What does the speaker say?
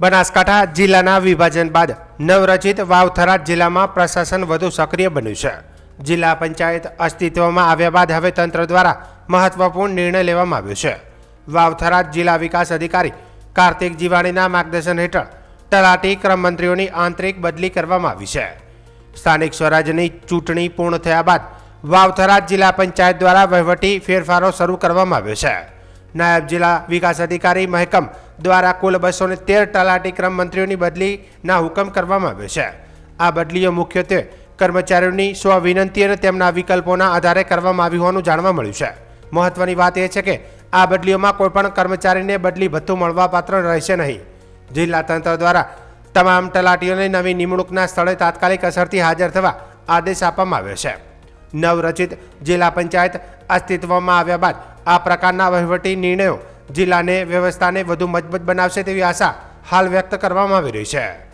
બનાસકાંઠા જિલ્લાના વિભાજન બાદ નવરચિત વાવ-થરાદ જિલ્લામાં પ્રશાસન વધુ સક્રિય બન્યું છે। જિલ્લા પંચાયત અસ્તિત્વમાં આવ્યા બાદ હવે તંત્ર દ્વારા મહત્વપૂર્ણ નિર્ણય લેવામાં આવ્યો છે। વાવ-થરાદ જિલ્લા વિકાસ અધિકારી કાર્તિક જીવાણીના માર્ગદર્શન હેઠળ તલાટી ક્રમ મંત્રીઓની આંતરિક બદલી કરવામાં આવી છે। સ્થાનિક સ્વરાજ્યની ચૂંટણી પૂર્ણ થયા બાદ વાવ-થરાદ જિલ્લા પંચાયત દ્વારા વહીવટી ફેરફારો શરૂ કરવામાં આવ્યો છે। નાયબ જિલ્લા વિકાસ અધિકારી મહેકમ દ્વારા કુલ 213 તલાટી ક્રમ મંત્રીઓની બદલીના હુકમ કરવામાં આવ્યો છે। આ બદલીઓ મુખ્યત્વે કર્મચારીઓની સ્વવિનંતી અને તેમના વિકલ્પોના આધારે કરવામાં આવી હોવાનું જાણવા મળ્યું છે। મહત્વની વાત એ છે કે આ બદલીઓમાં કોઈપણ કર્મચારીને બદલી ભથ્થું મળવાપાત્ર રહેશે નહીં। જિલ્લા તંત્ર દ્વારા તમામ તલાટીઓને નવી નિમણૂકના સ્થળે તાત્કાલિક અસરથી હાજર થવા આદેશ આપવામાં આવ્યો છે। નવરચિત જિલ્લા પંચાયત અસ્તિત્વમાં આવ્યા બાદ આ પ્રકારના વહીવટી નિર્ણયો જિલ્લાને વ્યવસ્થાને વધુ મજબૂત બનાવશે તેવી આશા હાલ વ્યક્ત કરવામાં આવી રહી છે।